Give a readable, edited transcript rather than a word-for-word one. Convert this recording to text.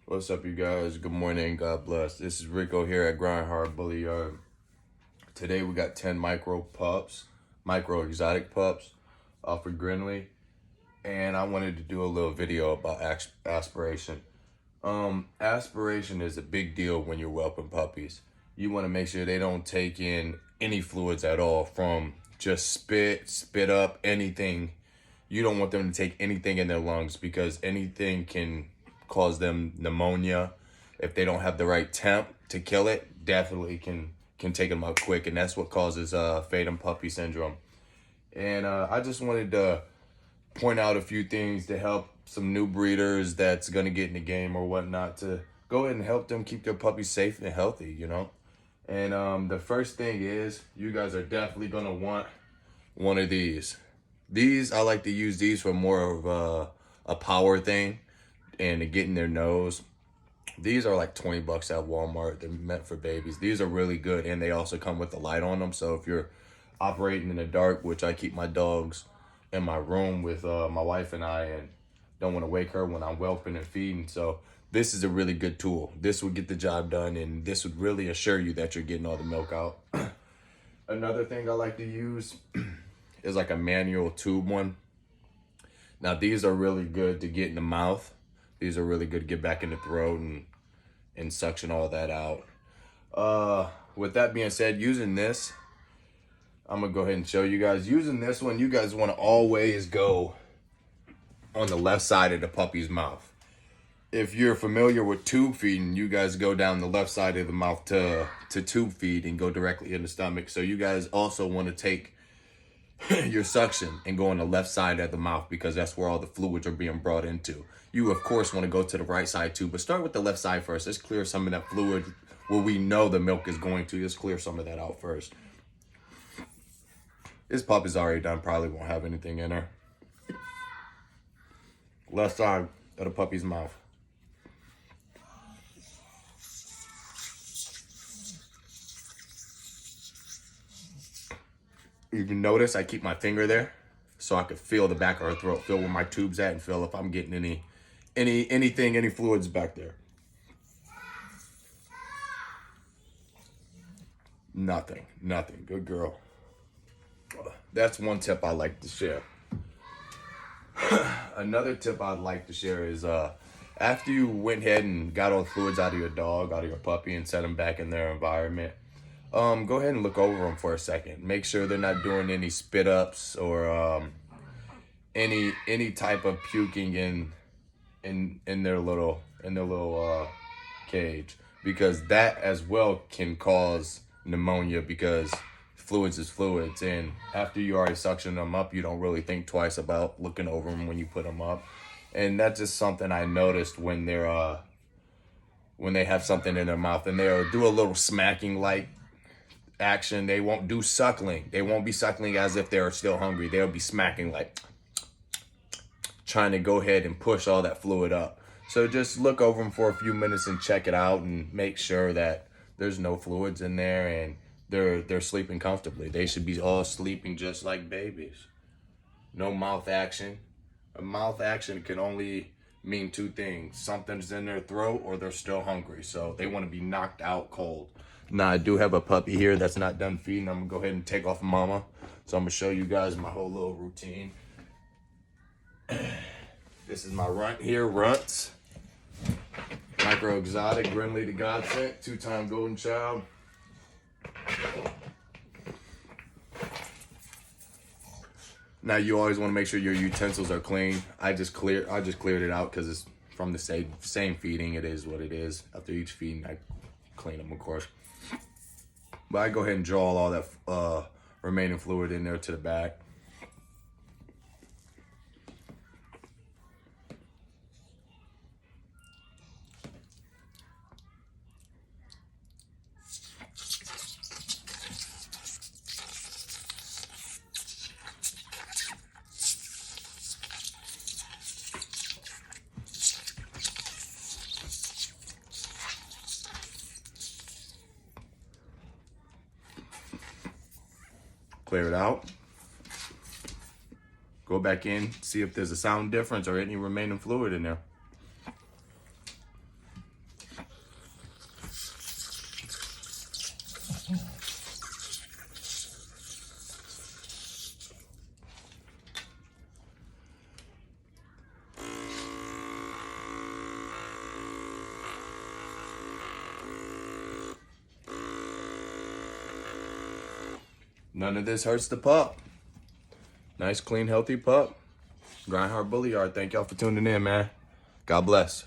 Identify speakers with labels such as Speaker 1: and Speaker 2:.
Speaker 1: What's up, you guys? Good morning. God bless. This is Rico here at Grind Hard Bully Yard. Today we got 10 micro exotic pups off of Grinley, and I wanted to do a little video about aspiration. Aspiration is a big deal when you're whelping puppies. You want to make sure they don't take in any fluids at all, from just spit up, anything. You don't want them to take anything in their lungs, because anything can cause them pneumonia. If they don't have the right temp to kill it, definitely can take them out quick, and that's what causes Fatum puppy syndrome. And I just wanted to point out a few things to help some new breeders that's gonna get in the game or whatnot, to go ahead and help them keep their puppies safe and healthy, you know. And the first thing is, you guys are definitely gonna want one of these. I like to use these for more of a power thing and to get in their nose. These are like 20 bucks at Walmart. They're meant for babies. These are really good, and they also come with a light on them. So if you're operating in the dark, which I keep my dogs in my room with my wife and I, and don't want to wake her when I'm whelping and feeding, so this is a really good tool. This would get the job done, and this would really assure you that you're getting all the milk out. Another thing I like to use is like a manual tube one. Now these are really good to get in the mouth. These are really good to get back in the throat and suction all that out. With that being said, using this, I'm gonna go ahead and show you guys. Using this one, you guys want to always go on the left side of the puppy's mouth. If you're familiar with tube feeding, you guys go down the left side of the mouth to tube feed and go directly in the stomach. So you guys also want to take your suction and go on the left side of the mouth, because that's where all the fluids are being brought into. You of course want to go to the right side too, but start with the left side first. Let's clear some of that fluid where we know the milk is going to. Let's clear some of that out first. This puppy's already done, probably won't have anything in her. Left side of the puppy's mouth. You can notice I keep my finger there so I could feel the back of her throat, feel where my tube's at, and feel if I'm getting any fluids back there. Nothing. Good girl. That's one tip I like to share. Another tip I'd like to share is after you went ahead and got all the fluids out of your dog, out of your puppy, and set them back in their environment, go ahead and look over them for a second. Make sure they're not doing any spit ups or any type of puking in their little cage, because that as well can cause pneumonia, because fluids is fluids, and after you already suction them up, you don't really think twice about looking over them when you put them up. And that's just something I noticed when they're when they have something in their mouth, and they'll do a little smacking like action. They won't do suckling. They won't be suckling as if they're still hungry. They'll be smacking like trying to go ahead and push all that fluid up. So just look over them for a few minutes and check it out, and make sure that there's no fluids in there, and they're sleeping comfortably. They should be all sleeping just like babies. No mouth action. A mouth action can only mean two things: something's in their throat, or they're still hungry. So they want to be knocked out cold. Now I do have a puppy here that's not done feeding. I'm gonna go ahead and take off mama. So I'm gonna show you guys my whole little routine. This is my runt here, Runts. Micro exotic, Grinley the Godsend, 2-time golden child. Now you always want to make sure your utensils are clean. I just cleared it out because it's from the same feeding. It is what it is. After each feeding, I clean them, of course. But I go ahead and draw all that remaining fluid in there to the back. Clear it out. Go back in, see if there's a sound difference or any remaining fluid in there. None of this hurts the pup. Nice, clean, healthy pup. Grind Hard Bully Yard. Thank y'all for tuning in, man. God bless.